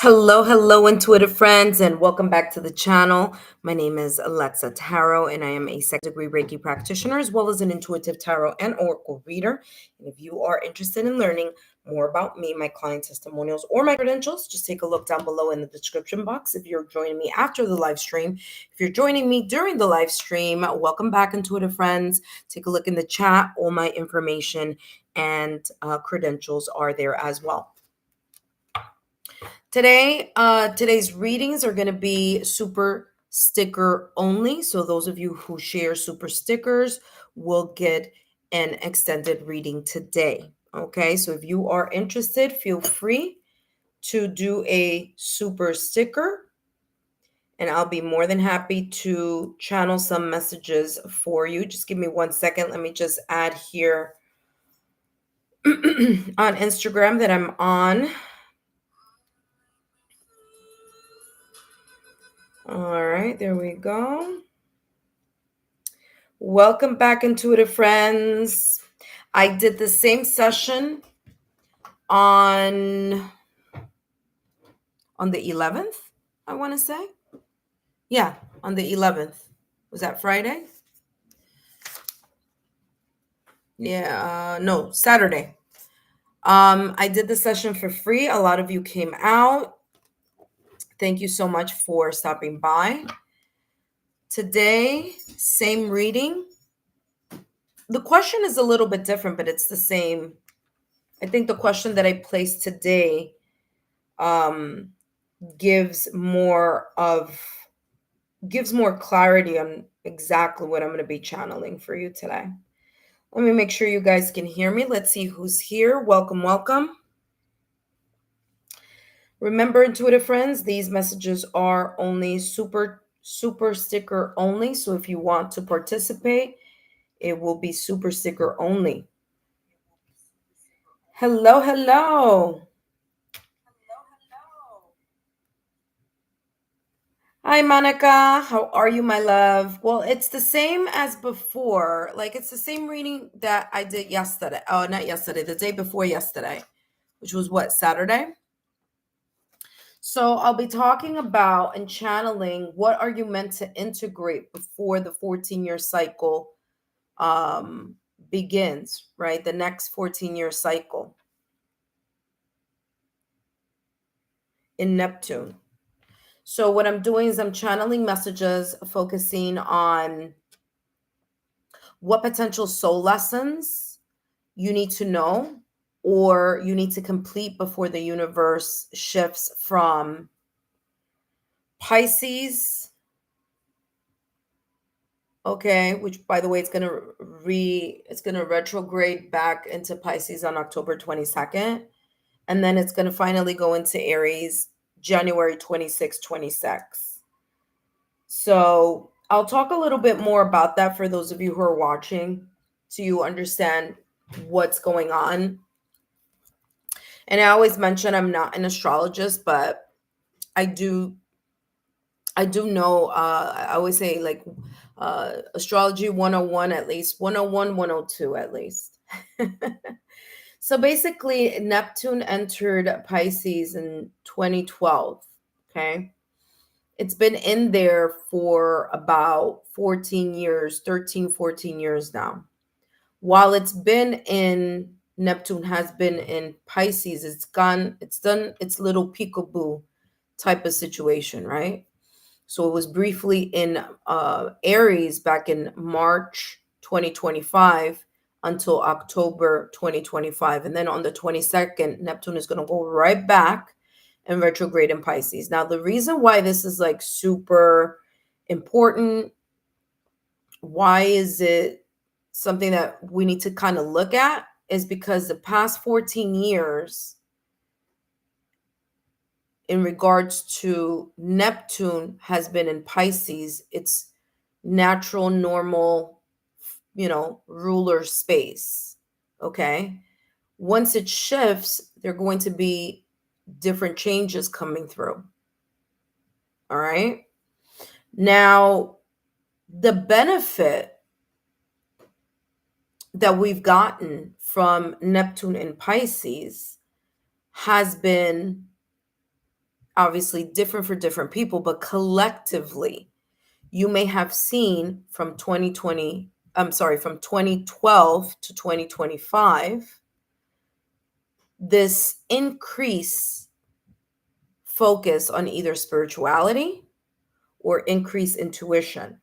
Hello, intuitive friends, and welcome back to the channel. My name is Lexa Tarot, and I am a second degree Reiki practitioner as well as an intuitive tarot and oracle reader. And if you are interested in learning more about me, my client testimonials, or my credentials, just take a look down below in the description box. If you're joining me after the live stream, if you're joining me during the live stream, welcome back, intuitive friends. Take a look in the chat. All my information and credentials are there as well. Today's readings are going to be super sticker only. So those of you who share super stickers will get an extended reading today. Okay, so if you are interested, feel free to do a super sticker, and I'll be more than happy to channel some messages for you. Just give me 1 second. Let me just add here on Instagram that I'm on. All right, there we go. Welcome back, intuitive friends. I did the same session on the 11th, I want to say. Yeah, on the 11th. Was that Friday? Yeah, no, Saturday. I did the session for free. A lot of you came out. Thank you so much for stopping by. Today, same reading. The question is a little bit different, but it's the same. I think the question that I placed today gives more clarity on exactly what I'm going to be channeling for you today. Let me make sure you guys can hear me. Let's see who's here. Welcome. Remember, intuitive friends, these messages are only super sticker only. So if you want to participate, it will be super sticker only. Hello. Hi, Monica. How are you, my love? Well, it's the same as before. Like, it's the same reading that I did yesterday. Oh, not yesterday, the day before yesterday, which was what, Saturday? So I'll be talking about and channeling what are you meant to integrate before the 14-year cycle begins, right? The next 14-year cycle in Neptune. So what I'm doing is I'm channeling messages focusing on what potential soul lessons you need to know or you need to complete before the universe shifts from Pisces, okay, which by the way, it's going to retrograde back into Pisces on October 22nd, and then it's going to finally go into Aries January 26, 26. So I'll talk a little bit more about that for those of you who are watching, so you understand what's going on. And I always mention I'm not an astrologist, but I do know, I always say like astrology 101 at least, 101, 102 at least. So basically, Neptune entered Pisces in 2012, okay? It's been in there for about 14 years, 13, 14 years now. While it's been in Neptune has been in Pisces, it's done its little peekaboo type of situation, right? So it was briefly in Aries back in March 2025 until October 2025. And then on the 22nd, Neptune is going to go right back and retrograde in Pisces. Now, the reason why this is like super important, why is it something that we need to kind of look at, is because the past 14 years in regards to Neptune has been in Pisces, it's natural, normal, ruler space. Okay. Once it shifts, there are going to be different changes coming through. All right. Now, the benefit that we've gotten from Neptune in Pisces has been obviously different for different people, but collectively, you may have seen from 2012 to 2025, this increase focus on either spirituality or increase intuition.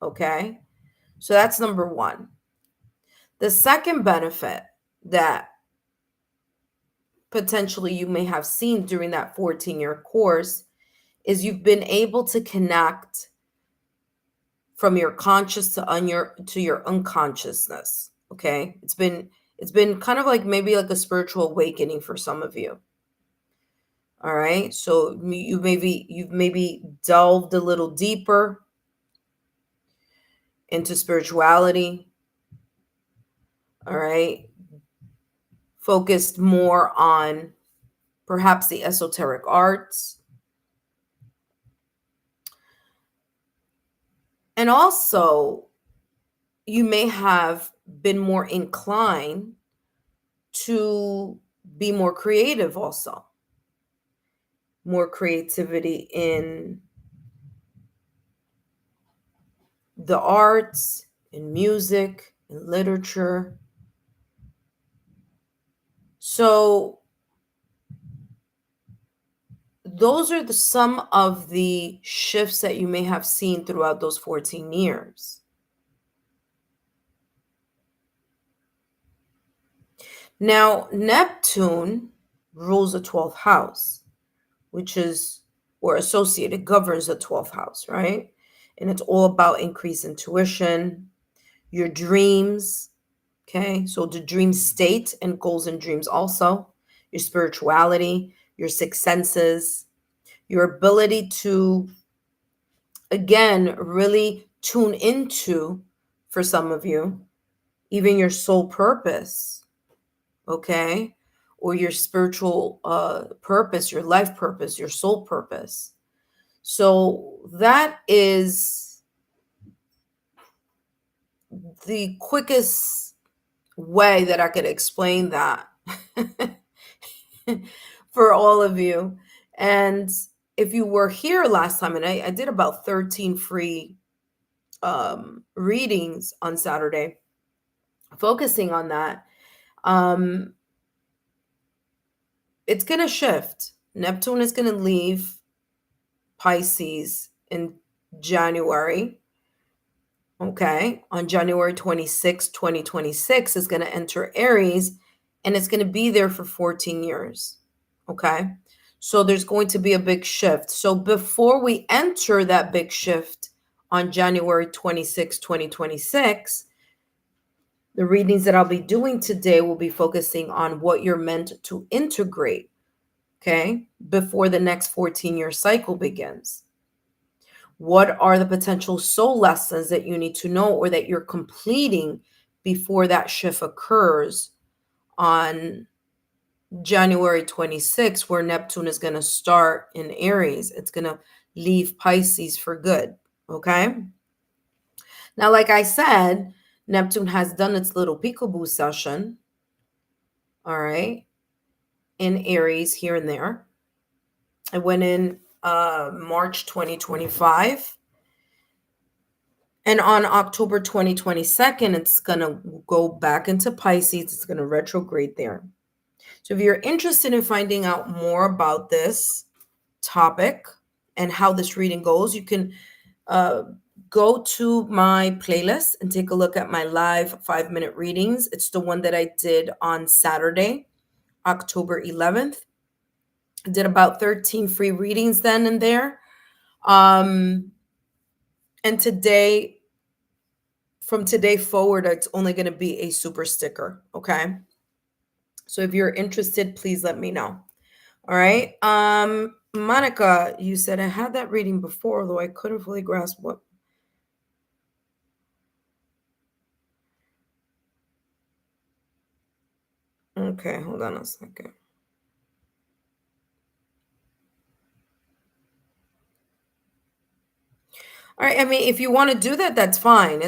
Okay? So that's number one. The second benefit that potentially you may have seen during that 14-year course is you've been able to connect from your conscious to your unconsciousness. Okay? It's been kind of like maybe like a spiritual awakening for some of you. All right? So you've maybe delved a little deeper into spirituality. All right? Focused more on perhaps the esoteric arts. And also, you may have been more inclined to be more creative also. More creativity in the arts, in music, in literature. So those are some of the shifts that you may have seen throughout those 14 years. Now, Neptune rules the 12th house, which is, or associated, governs the 12th house, right? And it's all about increased intuition, your dreams, okay? So the dream state and goals and dreams also, your spirituality, your sixth senses, your ability to, again, really tune into, for some of you, even your soul purpose, okay? Or your spiritual purpose, your life purpose, your soul purpose. So that is the quickest way that I could explain that for all of you. And if you were here last time, and I did about 13 free readings on Saturday, focusing on that, it's going to shift. Neptune is going to leave Pisces in January. Okay. On January 26, 2026, is going to enter Aries, and it's going to be there for 14 years. Okay. So there's going to be a big shift. So before we enter that big shift on January 26, 2026, the readings that I'll be doing today will be focusing on what you're meant to integrate, okay, before the next 14-year cycle begins. What are the potential soul lessons that you need to know or that you're completing before that shift occurs on January 26th, where Neptune is going to start in Aries? It's going to leave Pisces for good, okay? Now, like I said, Neptune has done its little peekaboo session, all right, in Aries here and there. It went in March 2025. And on October 2022, it's going to go back into Pisces. It's going to retrograde there. So if you're interested in finding out more about this topic and how this reading goes, you can go to my playlist and take a look at my live 5-minute readings. It's the one that I did on Saturday, October 11th. I did about 13 free readings then and there. And today, from today forward, it's only going to be a super sticker, okay? So if you're interested, please let me know. All right. Monica, you said I had that reading before, though I couldn't fully grasp what. Okay, hold on a second. All right. I mean, if you want to do that, that's fine.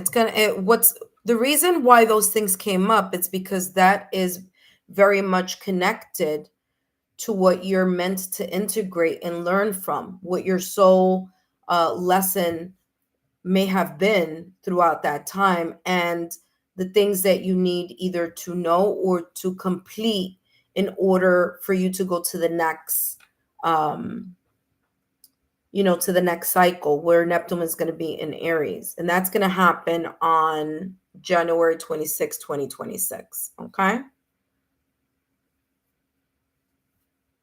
What's the reason why those things came up? It's because that is very much connected to what you're meant to integrate and learn from, what your soul lesson may have been throughout that time, and the things that you need either to know or to complete in order for you to go to the next to the next cycle where Neptune is going to be in Aries. And that's going to happen on January 26, 2026. Okay.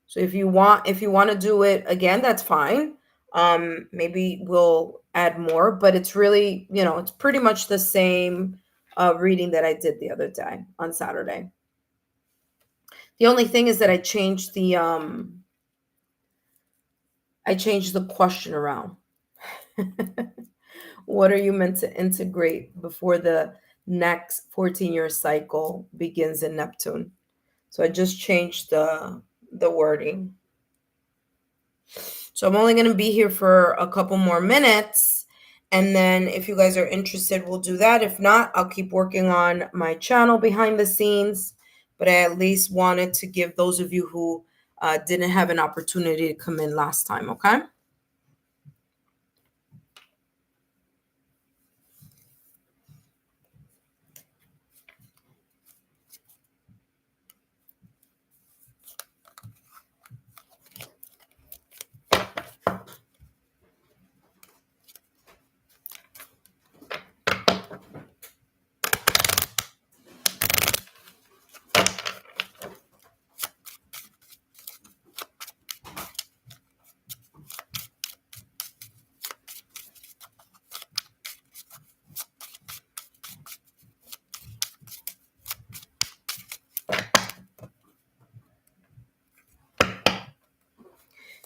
So if you want to do it again, that's fine. Maybe we'll add more, but it's really, it's pretty much the same reading that I did the other day on Saturday. The only thing is that I changed the question around. What are you meant to integrate before the next 14-year cycle begins in Neptune? So I just changed the wording. So I'm only going to be here for a couple more minutes. And then if you guys are interested, we'll do that. If not, I'll keep working on my channel behind the scenes. But I at least wanted to give those of you who didn't have an opportunity to come in last time, okay?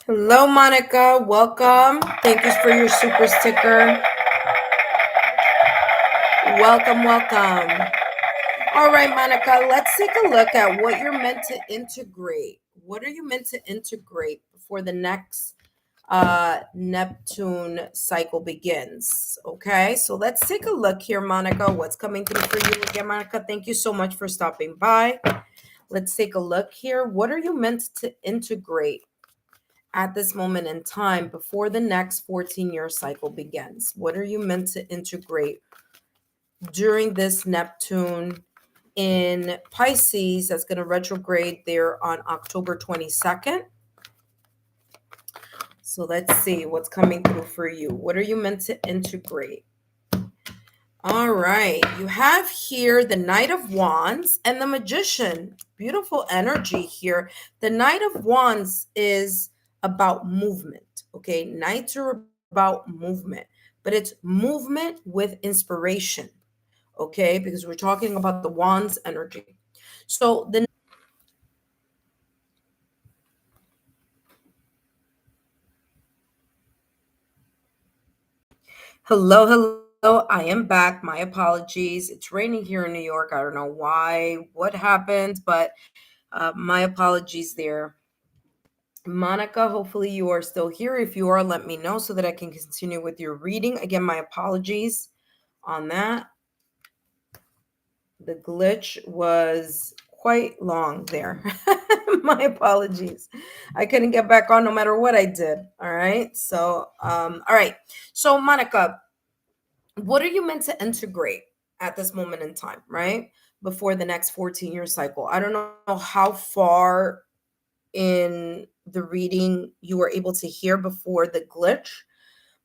Hello, Monica. Welcome. Thank you for your super sticker. Welcome, welcome. All right, Monica, let's take a look at what you're meant to integrate. What are you meant to integrate before the next Neptune cycle begins? Okay, so let's take a look here, Monica. What's coming through for you again, Monica? Thank you so much for stopping by. Let's take a look here. What are you meant to integrate at this moment in time before the next 14-year cycle begins? What are you meant to integrate during this Neptune in Pisces that's going to retrograde there on October 22nd? So let's see what's coming through for you. What are you meant to integrate? All right, you have here the Knight of Wands and the Magician. Beautiful energy here. The Knight of Wands is about movement, okay? Knights are about movement, but it's movement with inspiration, okay? Because we're talking about the Wands energy. So the hello, hello. I am back. My apologies. It's raining here in New York. I don't know why, what happened, but my apologies there. Monica, hopefully you are still here. If you are, let me know so that I can continue with your reading. Again, my apologies on that. The glitch was quite long there. My apologies. I couldn't get back on no matter what I did. All right. So, all right. So, Monica, what are you meant to integrate at this moment in time, right? Before the next 14-year cycle. I don't know how far in the reading you were able to hear before the glitch,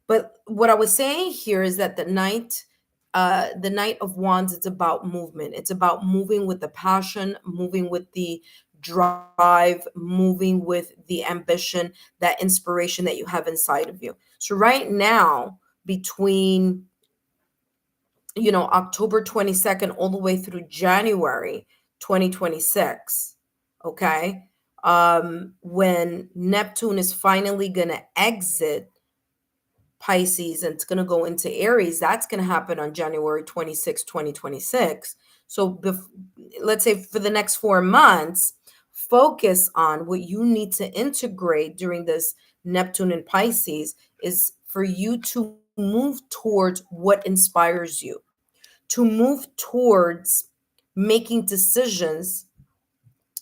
but what I was saying here is that the Knight of Wands, it's about movement. It's about moving with the passion, moving with the drive, moving with the ambition, that inspiration that you have inside of you. So right now, between October 22nd all the way through January 2026, okay? When Neptune is finally going to exit Pisces and it's going to go into Aries, that's going to happen on January 26, 2026. So let's say for the next 4 months, focus on what you need to integrate during this Neptune and Pisces is for you to move towards what inspires you, to move towards making decisions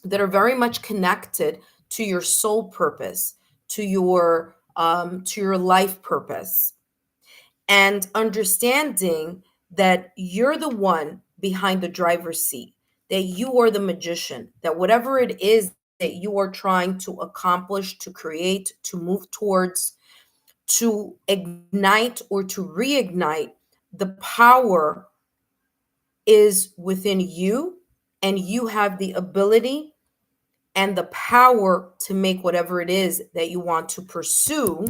that are very much connected to your soul purpose, to your life purpose, and understanding that you're the one behind the driver's seat, that you are the magician, that whatever it is that you are trying to accomplish, to create, to move towards, to ignite or to reignite, the power is within you, and you have the ability and the power to make whatever it is that you want to pursue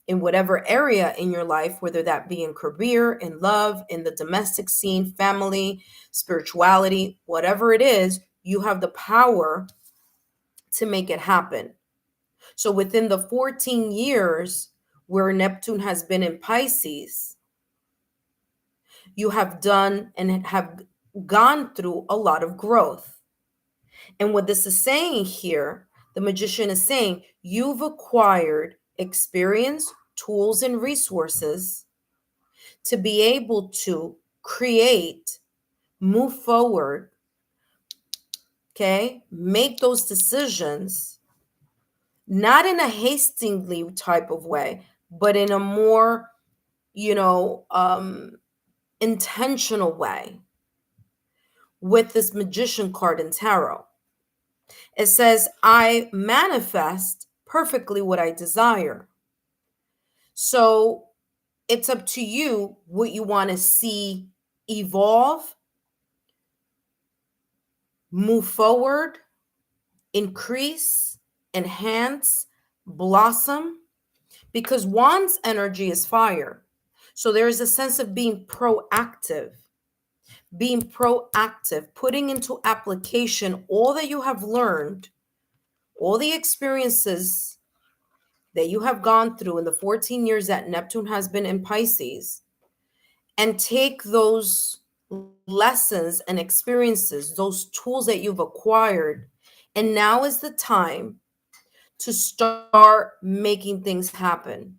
in whatever area in your life, whether that be in career, in love, in the domestic scene, family, spirituality, whatever it is, you have the power to make it happen. So within the 14 years where Neptune has been in Pisces, you have done and have gone through a lot of growth. And what this is saying here, the magician is saying, you've acquired experience, tools, and resources to be able to create, move forward, okay, make those decisions, not in a hastily type of way, but in a more, intentional way with this magician card in tarot. It says, I manifest perfectly what I desire. So it's up to you what you want to see evolve, move forward, increase, enhance, blossom, because Wand's energy is fire. So there is a sense of being proactive, putting into application all that you have learned, all the experiences that you have gone through in the 14 years that Neptune has been in Pisces, and take those lessons and experiences, those tools that you've acquired, and now is the time to start making things happen.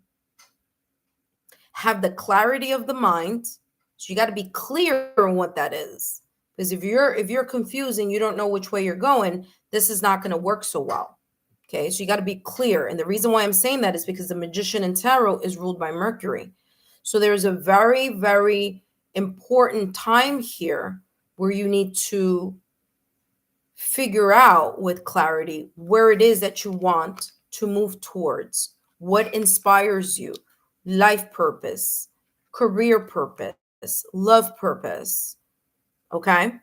Have the clarity of the mind. So you got to be clear on what that is. Because if you're confused and you don't know which way you're going, this is not going to work so well. Okay, so you got to be clear. And the reason why I'm saying that is because the magician in tarot is ruled by Mercury. So there's a very, very important time here where you need to figure out with clarity where it is that you want to move towards, what inspires you, life purpose, career purpose, love purpose. Okay.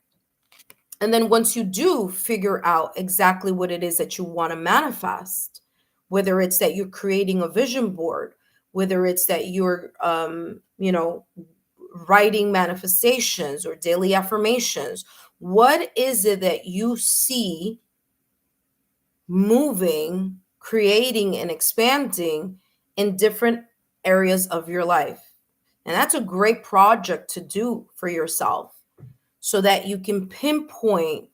And then once you do figure out exactly what it is that you want to manifest, whether it's that you're creating a vision board, whether it's that you're, writing manifestations or daily affirmations, what is it that you see moving, creating, and expanding in different areas of your life? And that's a great project to do for yourself so that you can pinpoint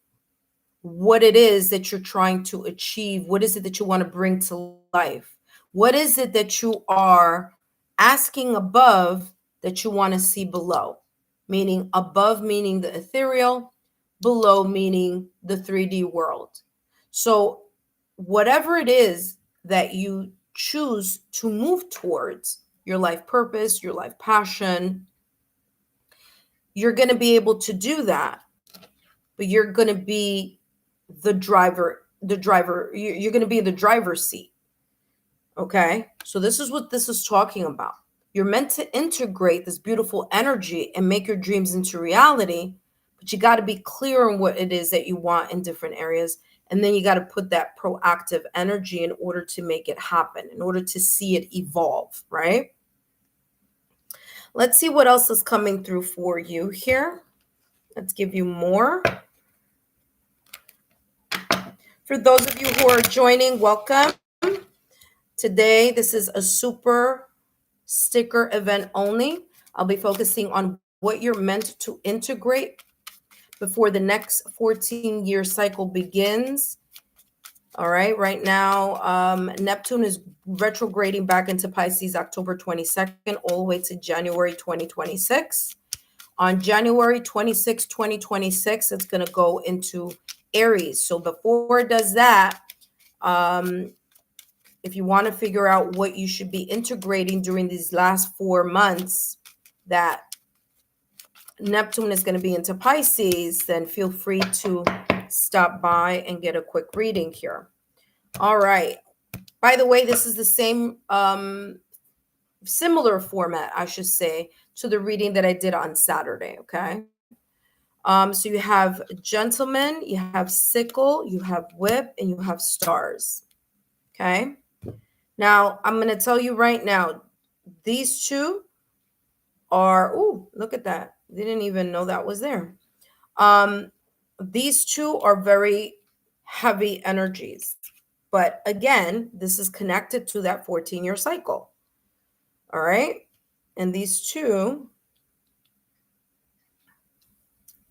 what it is that you're trying to achieve. What is it that you want to bring to life? What is it that you are asking above that you want to see below? Meaning above, meaning the ethereal, below, meaning the 3D world. So whatever it is that you choose to move towards, your life purpose, your life passion, you're going to be able to do that, but you're going to be the driver, you're going to be in the driver's seat. Okay. So this is what this is talking about. You're meant to integrate this beautiful energy and make your dreams into reality, but you got to be clear on what it is that you want in different areas. And then you got to put that proactive energy in order to make it happen, in order to see it evolve, right? Let's see what else is coming through for you here. Let's give you more. For those of you who are joining, welcome. Today, this is a super sticker event only. I'll be focusing on what you're meant to integrate before the next 14-year cycle begins. All right, right now, Neptune is retrograding back into Pisces October 22nd, all the way to January 2026. On January 26, 2026, it's going to go into Aries. So before it does that, If you want to figure out what you should be integrating during these last 4 months that Neptune is going to be into Pisces, then feel free to stop by and get a quick reading here. All right. By the way, this is the same similar format, I should say, to the reading that I did on Saturday, okay? So you have Gentleman, you have Sickle, you have Whip, and you have Stars, okay? Now, I'm going to tell you right now, these two are, oh, look at that. Didn't even know that was there. These two are very heavy energies. But again, this is connected to that 14-year cycle. All right? And these two,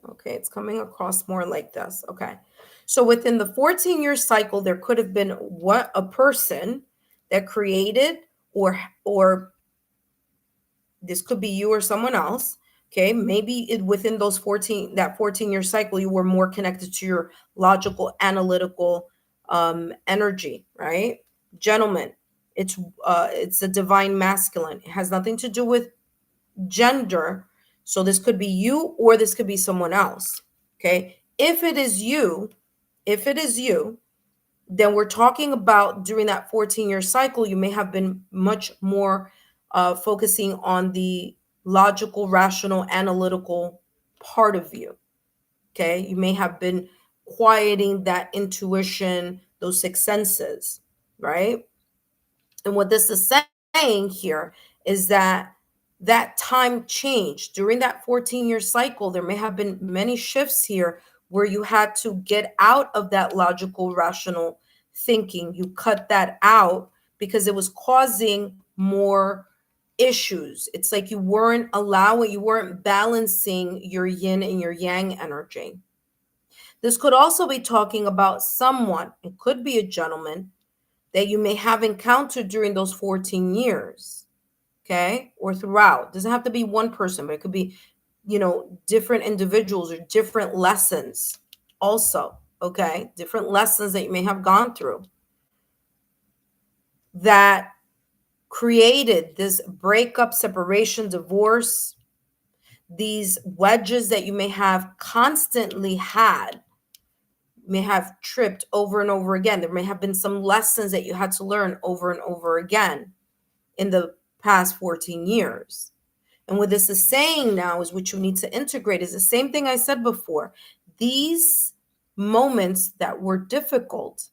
okay, it's coming across more like this. Okay. So within the 14-year cycle, there could have been a person that created or this could be you or someone else. Okay, maybe within that 14-year cycle, you were more connected to your logical, analytical energy, right? Gentlemen, it's a divine masculine. It has nothing to do with gender. So this could be you or this could be someone else. Okay, if it is you, then we're talking about during that 14-year cycle, you may have been much more focusing on the logical, rational, analytical part of you. Okay. You may have been quieting that intuition, those six senses, right? And what this is saying here is that time changed during that 14-year cycle. There may have been many shifts here where you had to get out of that logical, rational thinking. You cut that out because it was causing more issues. It's like you weren't balancing your yin and your yang energy. This could also be talking about someone, it could be a gentleman, that you may have encountered during those 14 years, okay, or throughout. It doesn't have to be one person, but it could be, different individuals or different lessons also, okay, different lessons that you may have gone through that created this breakup, separation, divorce, these wedges that you may have constantly had, may have tripped over and over again. There may have been some lessons that you had to learn over and over again in the past 14 years. And what this is saying now is what you need to integrate is the same thing I said before. These moments that were difficult,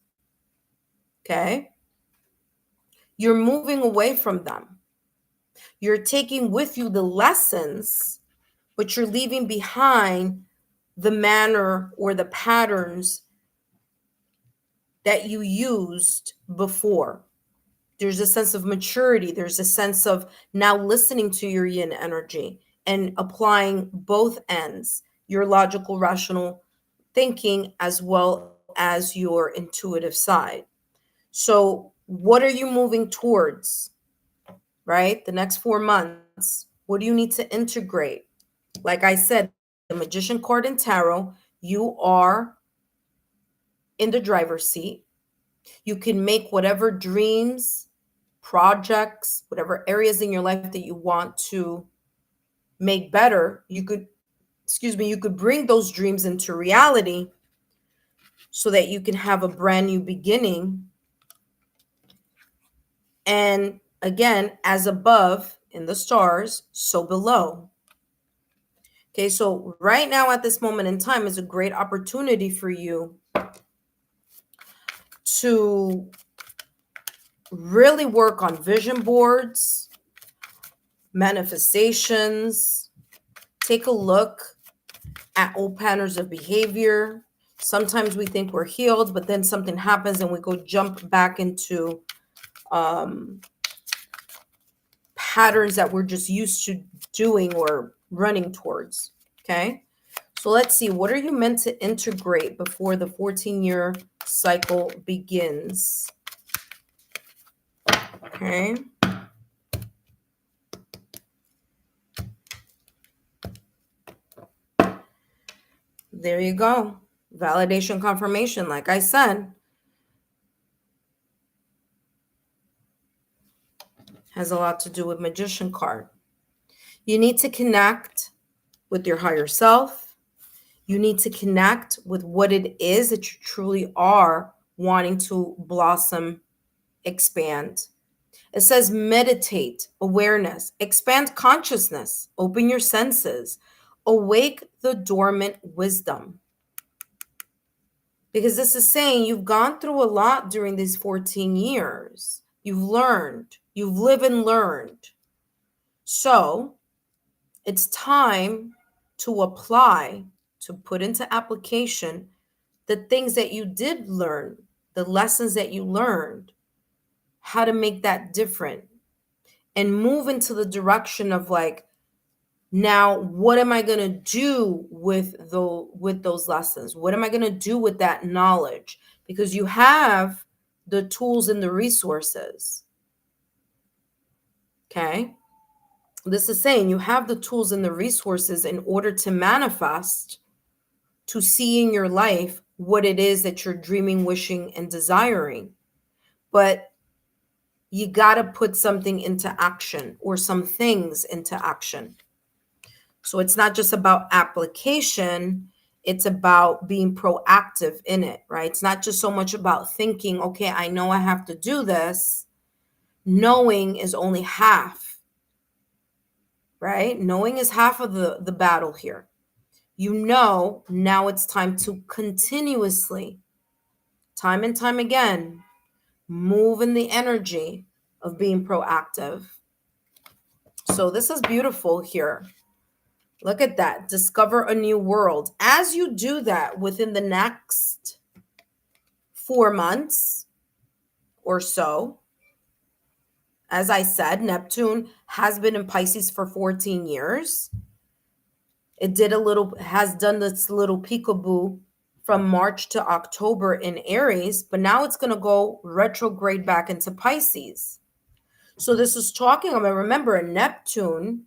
okay, you're moving away from them. You're taking with you the lessons, but you're leaving behind the manner or the patterns that you used before. There's a sense of maturity. There's a sense of now listening to your yin energy and applying both ends, your logical, rational thinking, as well as your intuitive side. So what are you moving towards, right? The next 4 months, what do you need to integrate? Like I said, the Magician card in Tarot, you are in the driver's seat. You can make whatever dreams, projects, whatever areas in your life that you want to make better, you could bring those dreams into reality so that you can have a brand new beginning. And again, as above in the stars, so below. Okay, so right now at this moment in time is a great opportunity for you to really work on vision boards, manifestations. Take a look at old patterns of behavior. Sometimes we think we're healed, but then something happens and we go jump back into patterns that we're just used to doing or running towards. Okay. So let's see. What are you meant to integrate before the 14-year cycle begins? Okay. There you go. Validation confirmation. Like I said, Has a lot to do with Magician card. You need to connect with your higher self. You need to connect with what it is that you truly are wanting to blossom, expand. It says meditate, awareness, expand consciousness, open your senses, awake the dormant wisdom. Because this is saying you've gone through a lot during these 14 years. You've learned, you've lived and learned. So it's time to apply, to put into application the things that you did learn, the lessons that you learned, how to make that different, and move into the direction of like, now what am I going to do with those lessons? What am I going to do with that knowledge? Because you have the tools and the resources. Okay? This is saying you have the tools and the resources in order to manifest, to see in your life what it is that you're dreaming, wishing, and desiring. But you got to put something into action, or some things into action. So it's not just about application, it's about being proactive in it, right? It's not just so much about thinking, okay, I know I have to do this. Knowing is only half, right? Knowing is half of the battle here. You know, now it's time to continuously, time and time again, move in the energy of being proactive. So this is beautiful here. Look at that. Discover a new world. As you do that within the next 4 months or so, as I said, Neptune has been in Pisces for 14 years. It has done this little peekaboo from March to October in Aries, but now it's going to go retrograde back into Pisces. So this is talking about, remember, Neptune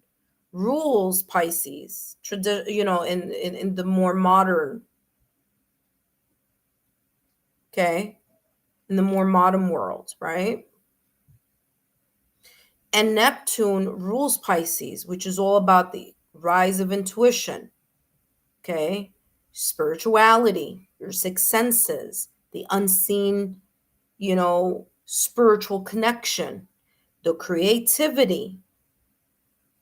rules Pisces, in the more modern, okay, in the more modern world, right? And Neptune rules Pisces, which is all about the rise of intuition, okay, spirituality, your sixth senses, the unseen, spiritual connection, the creativity.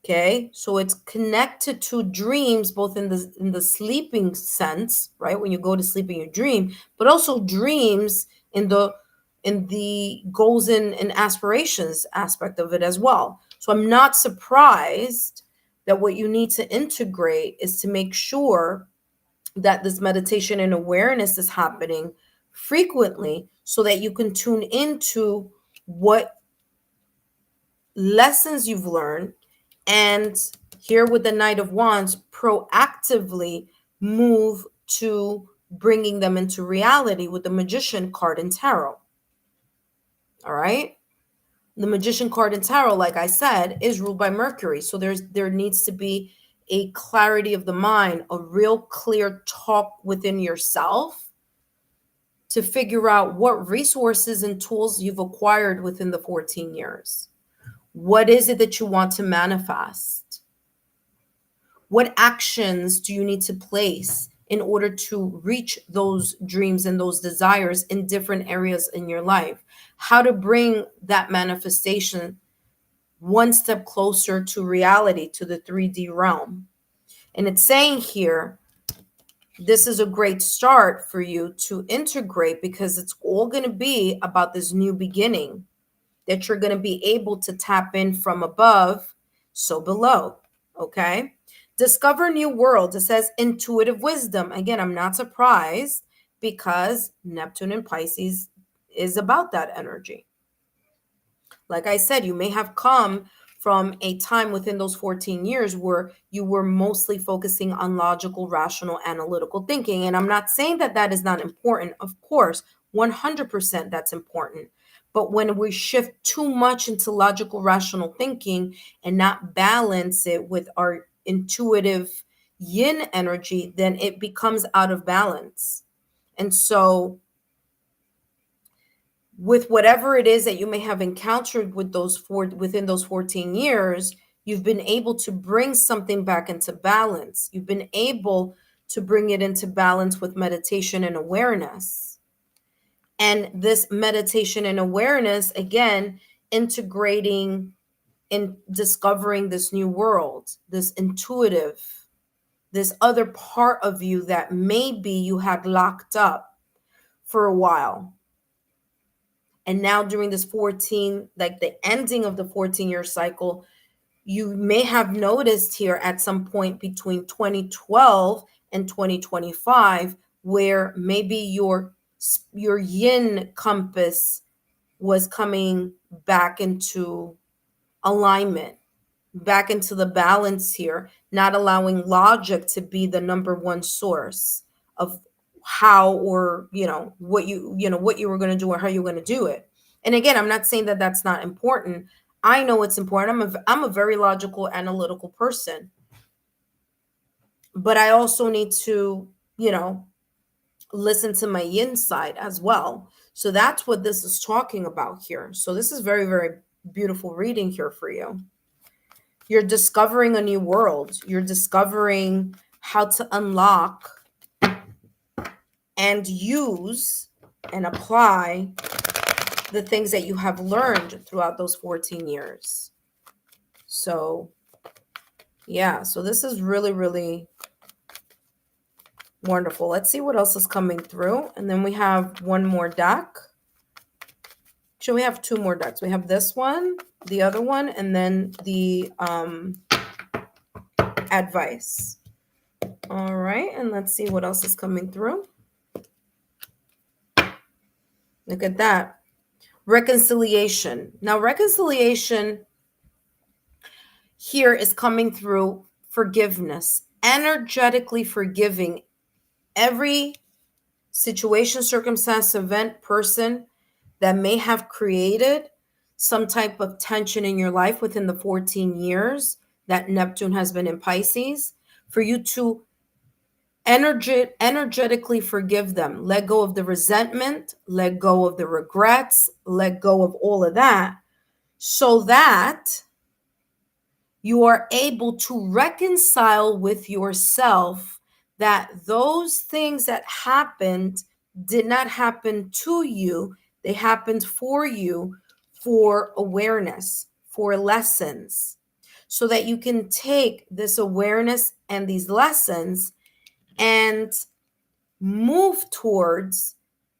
Okay, so it's connected to dreams, both in the sleeping sense, right? When you go to sleep and you dream, but also dreams in the goals and aspirations aspect of it as well. So I'm not surprised that what you need to integrate is to make sure that this meditation and awareness is happening frequently, so that you can tune into what lessons you've learned, and here with the Knight of Wands, proactively move to bringing them into reality with the Magician card in Tarot. All right? The Magician card in Tarot, like I said, is ruled by Mercury. So there needs to be a clarity of the mind, a real clear talk within yourself to figure out what resources and tools you've acquired within the 14 years. What is it that you want to manifest? What actions do you need to place in order to reach those dreams and those desires in different areas in your life? How to bring that manifestation one step closer to reality, to the 3D realm. And it's saying here, this is a great start for you to integrate, because it's all going to be about this new beginning that you're going to be able to tap in from above, so below. Okay. Discover new worlds. It says intuitive wisdom. Again, I'm not surprised, because Neptune in Pisces is about that energy. Like I said, you may have come from a time within those 14 years where you were mostly focusing on logical, rational, analytical thinking. And I'm not saying that that is not important. Of course, 100% that's important. But when we shift too much into logical, rational thinking and not balance it with our intuitive yin energy, then it becomes out of balance. And so with whatever it is that you may have encountered with within those 14 years, you've been able to bring something back into balance. You've been able to bring it into balance with meditation and awareness. And this meditation and awareness, again, integrating in discovering this new world, this intuitive, this other part of you that maybe you had locked up for a while. And now during this 14, like the ending of the 14-year cycle, you may have noticed here at some point between 2012 and 2025, where maybe your yin compass was coming back into alignment, back into the balance here, not allowing logic to be the number one source of how, or what you were going to do or how you were going to do it. And again, I'm not saying that that's not important. I know it's important. I'm a very logical, analytical person, but I also need to listen to my yin side as well. So that's what this is talking about here. So this is very, very beautiful reading here for you. You're discovering a new world. You're discovering how to unlock and use and apply the things that you have learned throughout those 14 years. So, yeah, so this is really, really wonderful. Let's see what else is coming through. And then we have one more deck. Actually, we have two more decks. We have this one, the other one, and then the advice. All right, and let's see what else is coming through. Look at that. Reconciliation. Now, reconciliation here is coming through forgiveness, energetically forgiving every situation, circumstance, event, person that may have created some type of tension in your life within the 14 years that Neptune has been in Pisces, for you to energetically forgive them. Let go of the resentment, let go of the regrets, let go of all of that, so that you are able to reconcile with yourself that those things that happened did not happen to you. They happened for you, for awareness, for lessons, so that you can take this awareness and these lessons and move towards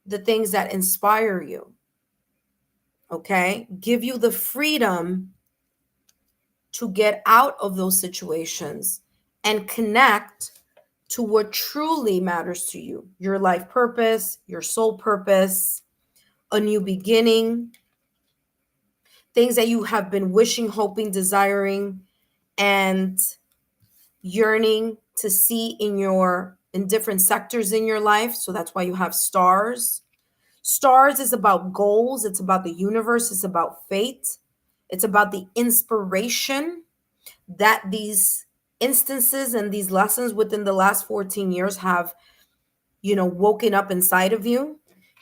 the things that inspire you. Okay? Give you the freedom to get out of those situations and connect to what truly matters to you. Your life purpose, your soul purpose, a new beginning, things that you have been wishing, hoping, desiring, and yearning to see in different sectors in your life. So that's why you have stars. Stars is about goals. It's about the universe. It's about fate. It's about the inspiration that these instances and these lessons within the last 14 years have, woken up inside of you.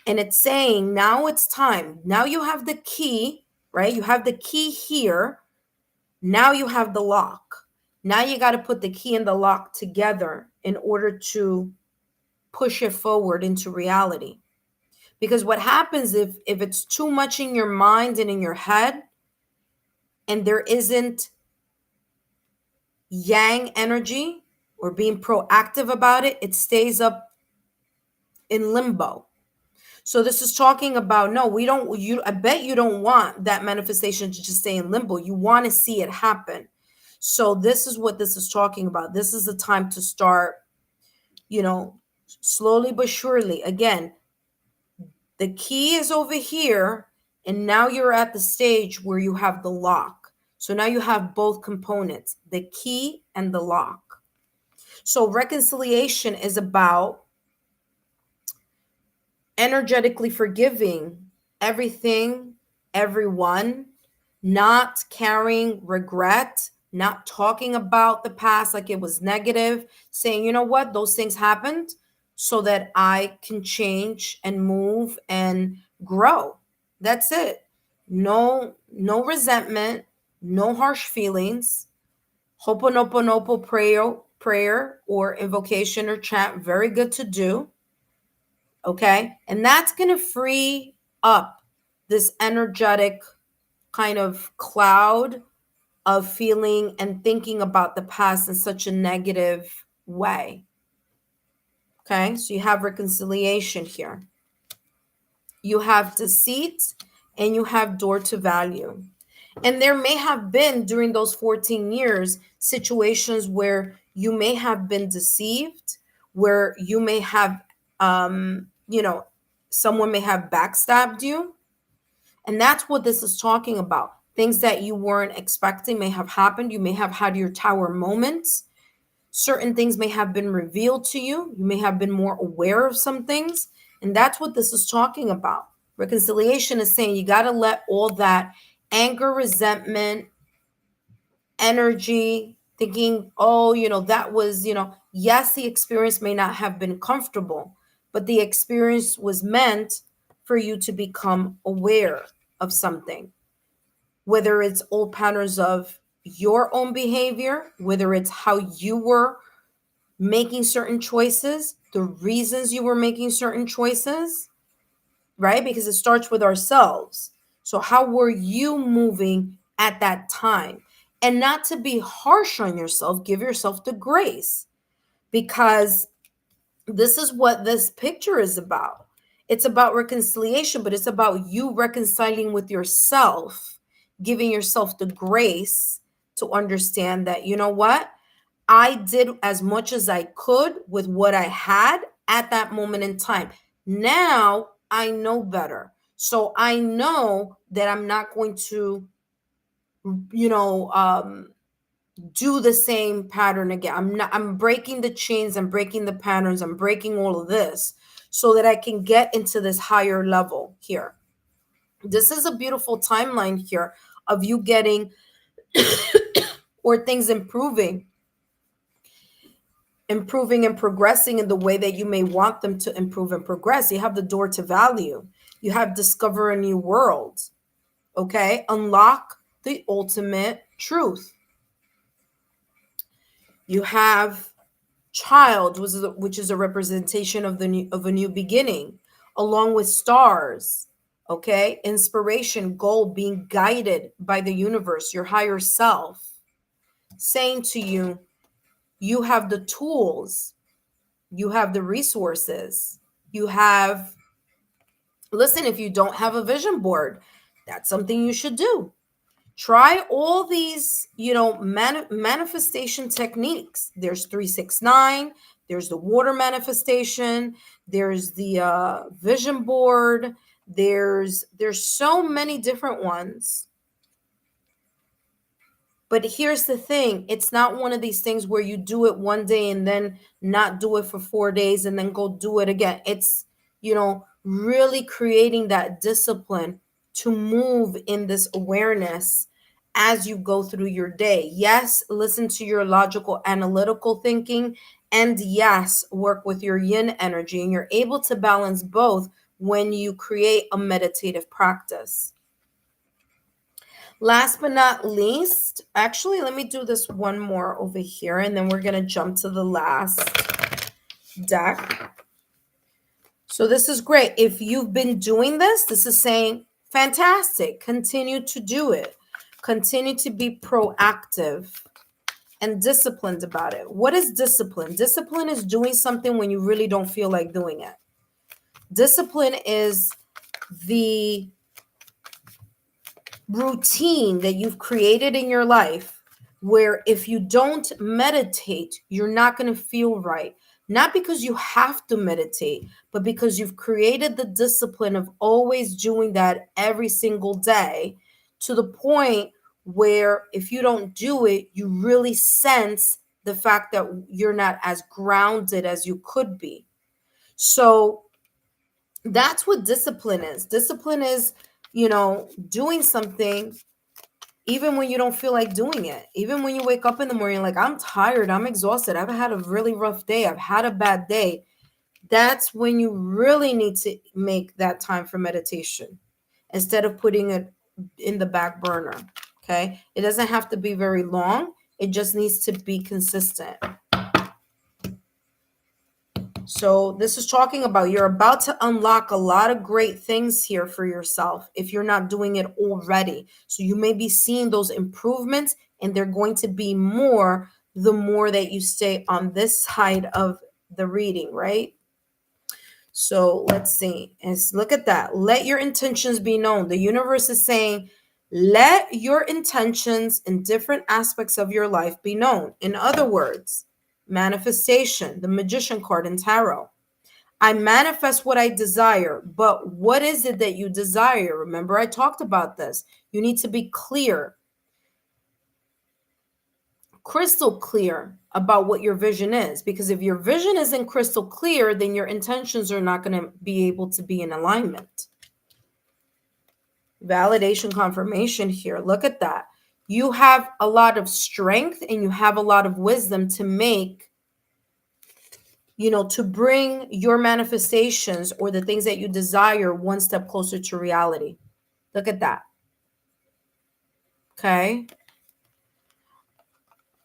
And it's saying, now it's time. Now you have the key, right? You have the key here. Now you have the lock. Now you got to put the key and the lock together in order to push it forward into reality. Because what happens if it's too much in your mind and in your head, and there isn't yang energy or being proactive about it, it stays up in limbo. So this is talking about, no, I bet you don't want that manifestation to just stay in limbo. You want to see it happen. So this is what this is talking about. This is the time to start, slowly but surely. Again, the key is over here, and now you're at the stage where you have the lock. So now you have both components, the key and the lock. So reconciliation is about energetically forgiving everything, everyone, not carrying regret, not talking about the past like it was negative, saying, you know what, those things happened so that I can change and move and grow. That's it. No resentment, no harsh feelings. Ho'oponoponopo prayer or invocation or chant, very good to do. Okay? And that's going to free up this energetic kind of cloud of feeling and thinking about the past in such a negative way. Okay? So you have reconciliation here. You have deceit and you have door to value. And there may have been during those 14 years situations where you may have been deceived, where you may have, someone may have backstabbed you. And that's what this is talking about. Things that you weren't expecting may have happened. You may have had your tower moments. Certain things may have been revealed to you. You may have been more aware of some things. And that's what this is talking about. Reconciliation is saying you got to let all that anger, resentment, energy, thinking, oh, that was, yes, the experience may not have been comfortable, but the experience was meant for you to become aware of something, whether it's old patterns of your own behavior, whether it's how you were making certain choices, the reasons you were making certain choices, right? Because it starts with ourselves. So, how were you moving at that time? And not to be harsh on yourself, give yourself the grace, because this is what this picture is about. It's about reconciliation, but it's about you reconciling with yourself, giving yourself the grace to understand that, you know what? I did as much as I could with what I had at that moment in time. Now I know better. So I know that I'm not going to, you know, do the same pattern again. I'm breaking the chains, I'm breaking the patterns, I'm breaking all of this so that I can get into this higher level here. This is a beautiful timeline here of you getting or things improving and progressing in the way that you may want them to improve and progress. You have the door to value. You have discover a new world. Okay? Unlock the ultimate truth. You have child, which is a representation of a new beginning, along with stars. Okay? Inspiration, goal, being guided by the universe, your higher self, saying to you, you have the tools, you have the resources, you have, listen, if you don't have a vision board, that's something you should do. Try all these, manifestation techniques. There's 369, there's the water manifestation, there's the vision board, there's so many different ones. But here's the thing, it's not one of these things where you do it one day and then not do it for 4 days and then go do it again. It's, really creating that discipline to move in this awareness as you go through your day. Yes, listen to your logical, analytical thinking, and yes, work with your yin energy. And you're able to balance both when you create a meditative practice. Last but not least, actually, let me do this one more over here, and then we're going to jump to the last deck. So this is great. If you've been doing this, this is saying, fantastic. Continue to do it. Continue to be proactive and disciplined about it. What is discipline? Discipline is doing something when you really don't feel like doing it. Discipline is the routine that you've created in your life where if you don't meditate, you're not going to feel right. Not because you have to meditate, but because you've created the discipline of always doing that every single day, to the point where if you don't do it, you really sense the fact that you're not as grounded as you could be. So that's what discipline is. Discipline is, doing something even when you don't feel like doing it. Even when you wake up in the morning, like, I'm tired, I'm exhausted, I've had a really rough day, I've had a bad day. That's when you really need to make that time for meditation. instead of putting it in the back burner. Okay, it doesn't have to be very long. It just needs to be consistent. So this is talking about you're about to unlock a lot of great things here for yourself if you're not doing it already. So you may be seeing those improvements, and they're going to be more the more that you stay on this side of the reading, right? So let's see. And look at that. Let your intentions be known. The universe is saying, let your intentions in different aspects of your life be known. In other words, manifestation, the magician card in tarot. I manifest what I desire, but what is it that you desire? Remember, I talked about this. You need to be clear, crystal clear about what your vision is, because if your vision isn't crystal clear, then your intentions are not going to be able to be in alignment. Validation confirmation here. Look at that. You have a lot of strength and you have a lot of wisdom to make, to bring your manifestations or the things that you desire one step closer to reality. Look at that. Okay.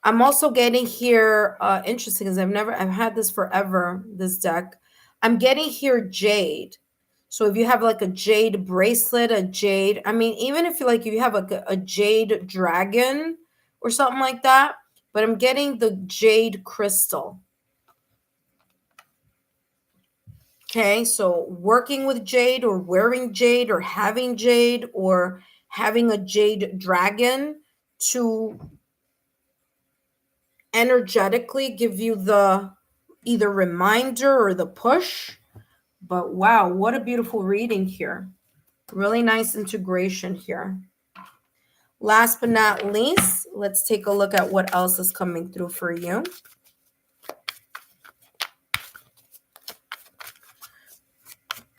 I'm also getting here, interesting, because I've had this forever, this deck. I'm getting here jade. So if you have like a jade bracelet, even if you have a jade dragon or something like that, but I'm getting the jade crystal. Okay, so working with jade or wearing jade or having jade or having a jade dragon to energetically give you the either reminder or the push. But wow, what a beautiful reading here. Really nice integration here. Last but not least, let's take a look at what else is coming through for you.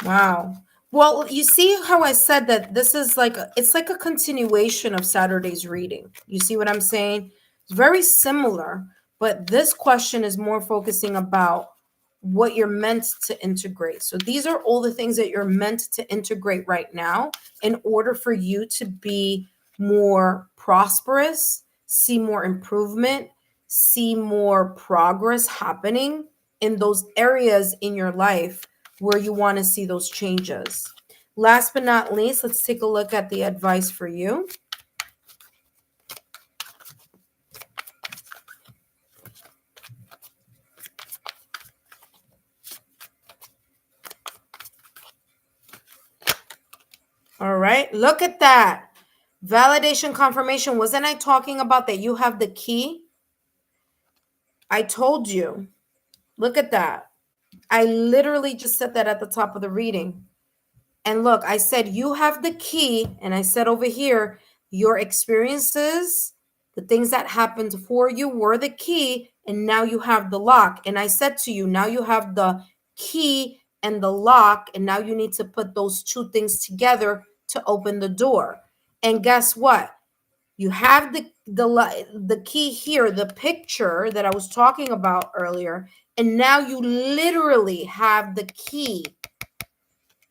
Wow. Well, you see how I said that this is it's like a continuation of Saturday's reading. You see what I'm saying? It's very similar, but this question is more focusing about what you're meant to integrate. So these are all the things that you're meant to integrate right now in order for you to be more prosperous, see more improvement, see more progress happening in those areas in your life where you want to see those changes. Last but not least, let's take a look at the advice for you. All right, look at that. Validation confirmation. Wasn't I talking about that you have the key? I told you. Look at that. I literally just said that at the top of the reading. And look, I said you have the key, and I said over here, your experiences, the things that happened for you were the key, and now you have the lock. And I said to you, now you have the key and the lock, and now you need to put those two things together to open the door. And guess what? You have the key here, the picture that I was talking about earlier, and now you literally have the key.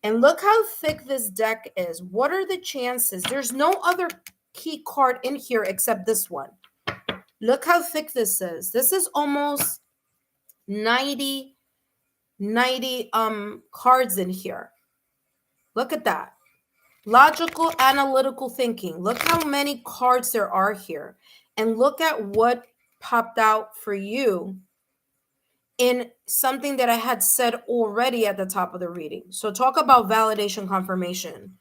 And look how thick this deck is. What are the chances? There's no other key card in here except this one. Look how thick this is. This is almost 90 cards in here. Look at that. Logical, analytical thinking. Look how many cards there are here. And look at what popped out for you in something that I had said already at the top of the reading. So talk about validation confirmation.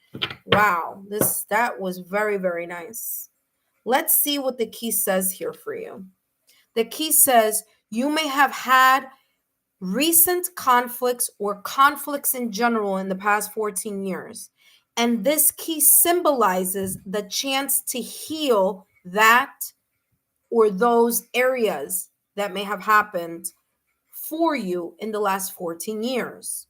Wow, that was very, very nice. Let's see what the key says here for you. The key says you may have had recent conflicts or conflicts in general in the past 14 years. And this key symbolizes the chance to heal that or those areas that may have happened for you in the last 14 years.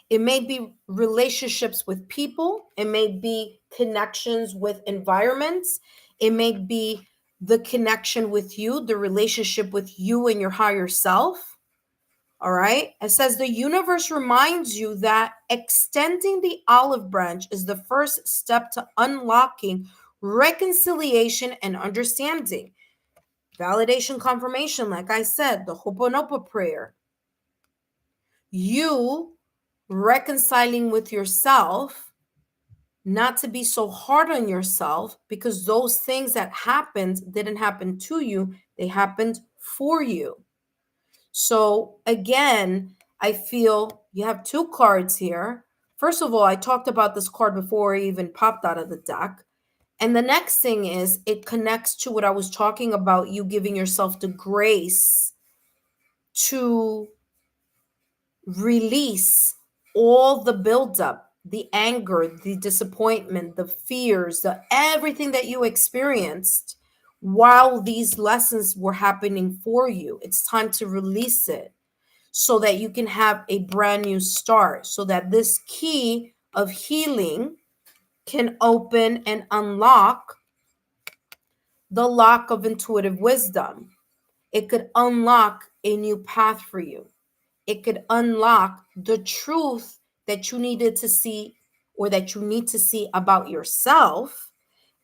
It may be relationships with people. It may be connections with environments. It may be the connection with you, the relationship with you and your higher self. All right. It says the universe reminds you that extending the olive branch is the first step to unlocking reconciliation and understanding. Validation confirmation, like I said, the Ho'oponopono prayer. You reconciling with yourself, not to be so hard on yourself, because those things that happened didn't happen to you, they happened for you. So again, I feel you have two cards here. First of all, I talked about this card before it even popped out of the deck. And the next thing is it connects to what I was talking about, you giving yourself the grace to release all the buildup, the anger, the disappointment, the fears, the everything that you experienced while these lessons were happening for you. It's time to release it so that you can have a brand new start, so that this key of healing can open and unlock the lock of intuitive wisdom. It could unlock a new path for you. It could unlock the truth that you needed to see, or that you need to see about yourself,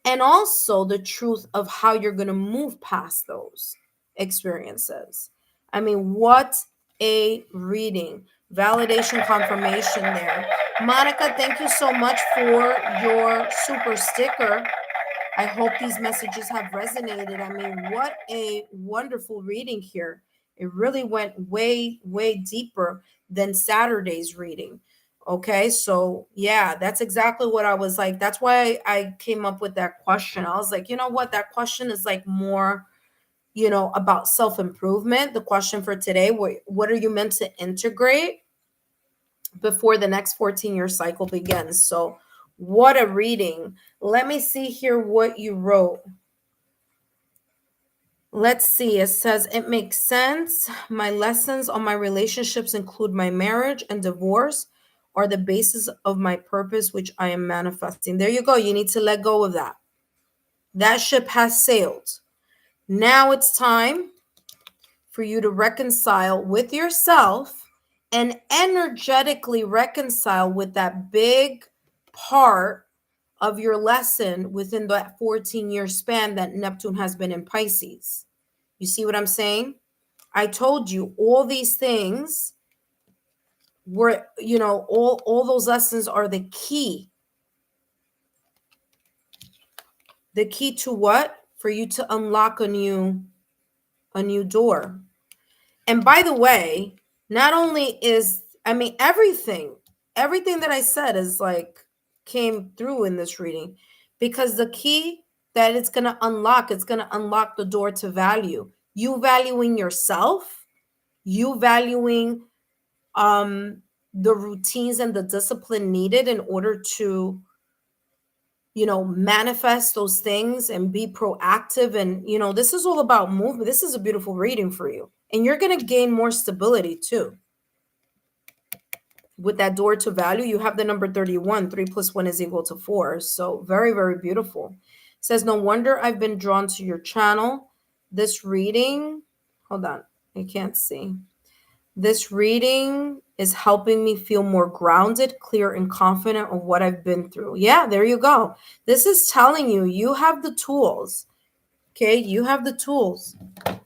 and also the truth of how you're going to move past those experiences. I mean, what a reading. Validation confirmation there. Monica, thank you so much for your super sticker. I hope these messages have resonated. I mean, what a wonderful reading here. It really went way, way deeper than Saturday's reading. Okay, so yeah, that's exactly what I was like. That's why I came up with that question. I was like, you know what? That question is like more, about self-improvement. The question for today, what are you meant to integrate before the next 14-year cycle begins? So what a reading. Let me see here what you wrote. Let's see. It says, it makes sense. My lessons on my relationships include my marriage and divorce are the basis of my purpose, which I am manifesting. There you go. You need to let go of that. That ship has sailed. Now it's time for you to reconcile with yourself and energetically reconcile with that big part of your lesson within that 14-year span that Neptune has been in Pisces. You see what I'm saying? I told you all these things were, all those lessons are the key. The key to what? For you to unlock a new door. And by the way, not only everything that I said is like came through in this reading, because the key that it's going to unlock the door to value. You valuing yourself, you valuing the routines and the discipline needed in order to manifest those things and be proactive. And this is all about movement. This is a beautiful reading for you, and you're going to gain more stability too. With that door to value, you have the number 31. 3 + 1 = 4. So very, very beautiful. It says, no wonder I've been drawn to your channel. This reading, hold on, I can't see. This reading is helping me feel more grounded, clear, and confident of what I've been through. Yeah, there you go. This is telling you, you have the tools. Okay, you have the tools.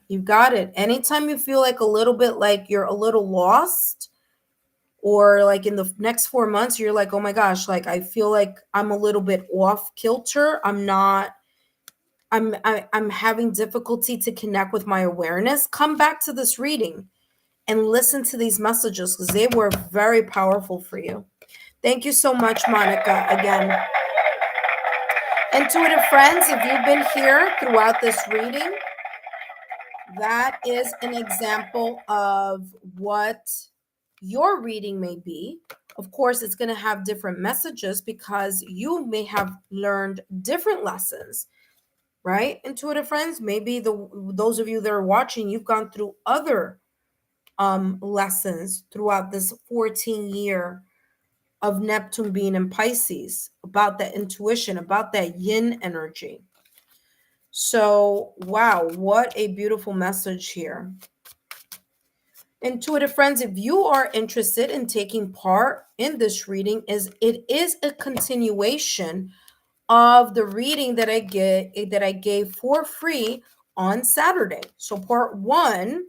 You got it. Anytime you feel like a little bit like you're a little lost, or like in the next 4 months, you're like, oh my gosh, like I feel like I'm a little bit off kilter. I'm having difficulty to connect with my awareness. Come back to this reading and listen to these messages, because they were very powerful for you. Thank you so much, Monica, again. Intuitive friends, if you've been here throughout this reading, that is an example of what your reading may be. Of course, it's going to have different messages because you may have learned different lessons, right? Intuitive friends, maybe those of you that are watching, you've gone through other lessons throughout this 14-year of Neptune being in Pisces, about that intuition, about that yin energy. So, wow, what a beautiful message here. Intuitive friends, if you are interested in taking part in this reading, it is a continuation of the reading that I gave for free on Saturday. So part 1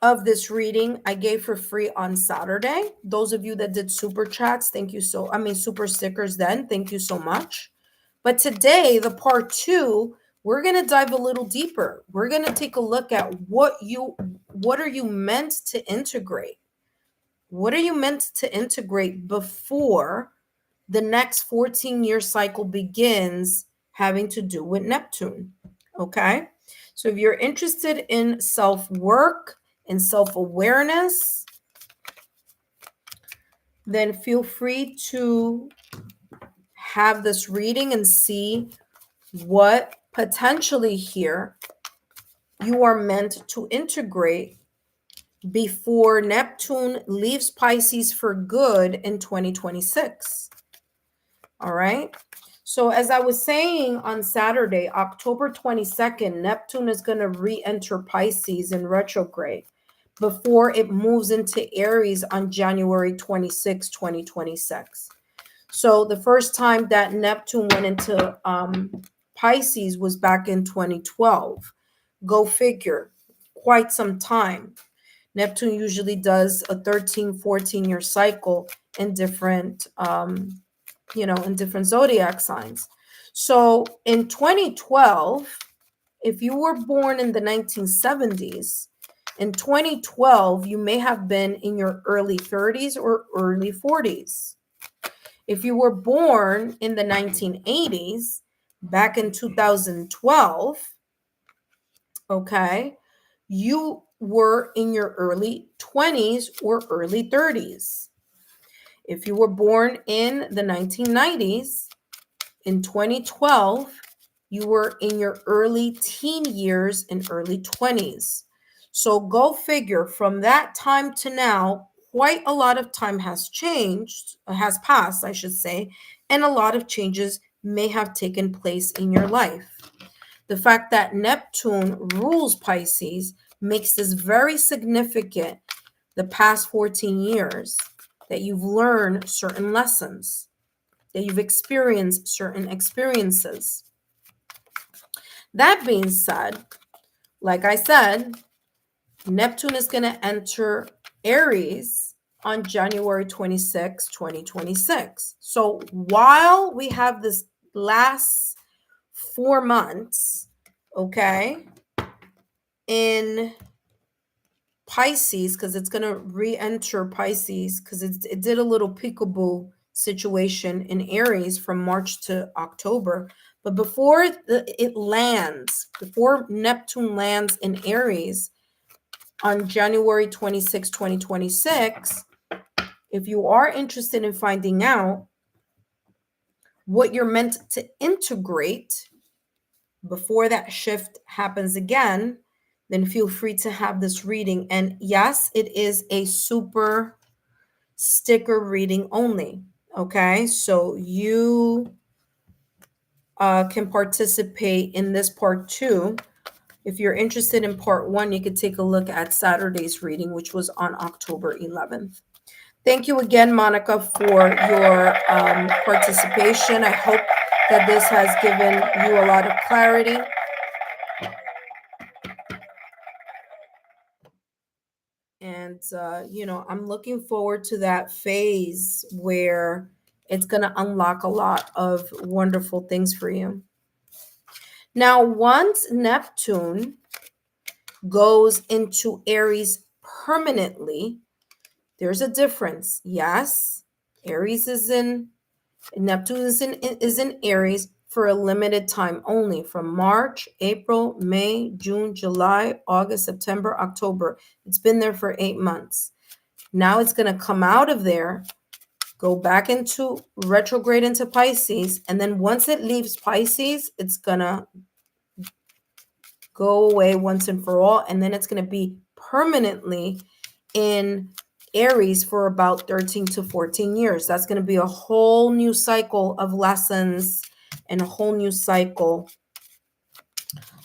of this reading I gave for free on Saturday. Those of you that did super chats, thank you super stickers then, thank you so much. But today, the part 2, we're going to dive a little deeper. We're going to take a look at what are you meant to integrate? What are you meant to integrate before the next 14-year cycle begins, having to do with Neptune? Okay? So if you're interested in self-work and self-awareness, then feel free to have this reading and see what potentially here you are meant to integrate before Neptune leaves Pisces for good in 2026. All right. So as I was saying on Saturday, October 22nd, Neptune is going to re-enter Pisces in retrograde before it moves into Aries on January 26, 2026. So the first time that Neptune went into Pisces was back in 2012. Go figure, quite some time. Neptune usually does a 13, 14-year cycle in different, in different zodiac signs. So in 2012, if you were born in the 1970s, in 2012, you may have been in your early 30s or early 40s. If you were born in the 1980s, back in 2012, okay, you were in your early 20s or early 30s. If you were born in the 1990s, in 2012, you were in your early teen years and early 20s. So go figure, from that time to now, quite a lot of time has passed, I should say, and a lot of changes may have taken place in your life. The fact that Neptune rules Pisces makes this very significant the past 14 years, that you've learned certain lessons, that you've experienced certain experiences. That being said, like I said, Neptune is going to enter Aries on January 26, 2026. So while we have this last 4 months, okay, in Pisces, because it's going to re-enter Pisces, because it did a little peekaboo situation in Aries from March to October. But before before Neptune lands in Aries on January 26, 2026, if you are interested in finding out what you're meant to integrate before that shift happens again, then feel free to have this reading. And yes, it is a super sticker reading only. Okay, so you can participate in this part 2. If you're interested in part 1, you could take a look at Saturday's reading, which was on October 11th. Thank you again, Monica, for your participation. I hope that this has given you a lot of clarity. And, I'm looking forward to that phase where it's going to unlock a lot of wonderful things for you. Now, once Neptune goes into Aries permanently, there's a difference. Yes, Neptune is in Aries for a limited time only, from March, April, May, June, July, August, September, October. It's been there for 8 months. Now it's going to come out of there, go back into retrograde into Pisces, and then once it leaves Pisces, it's going to go away once and for all, and then it's going to be permanently in Aries for about 13 to 14 years. That's going to be a whole new cycle of lessons and a whole new cycle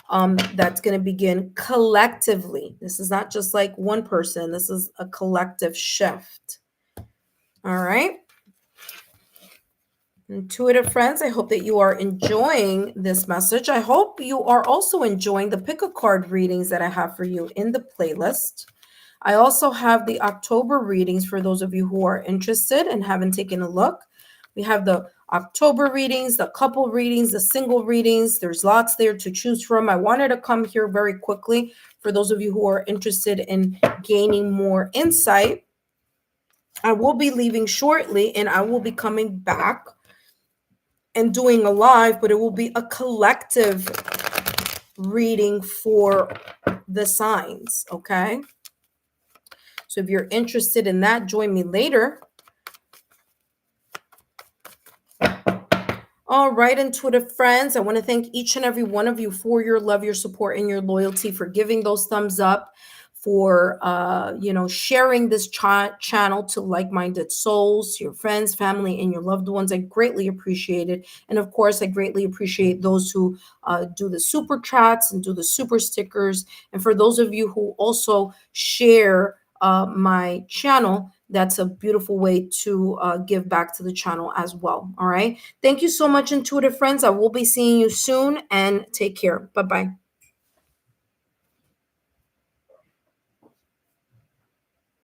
that's going to begin collectively. This is not just like one person. This is a collective shift. All right. Intuitive friends, I hope that you are enjoying this message. I hope you are also enjoying the pick a card readings that I have for you in the playlist. I also have the October readings for those of you who are interested and haven't taken a look. We have the October readings, the couple readings, the single readings. There's lots there to choose from. I wanted to come here very quickly for those of you who are interested in gaining more insight. I will be leaving shortly and I will be coming back and doing a live, but it will be a collective reading for the signs, okay? So if you're interested in that, join me later. All right, intuitive friends, I want to thank each and every one of you for your love, your support, and your loyalty, for giving those thumbs up, for sharing this channel to like-minded souls, your friends, family, and your loved ones. I greatly appreciate it. And of course, I greatly appreciate those who do the super chats and do the super stickers. And for those of you who also share my channel, that's a beautiful way to give back to the channel as well. All right. Thank you so much, intuitive friends. I will be seeing you soon, and take care. Bye-bye.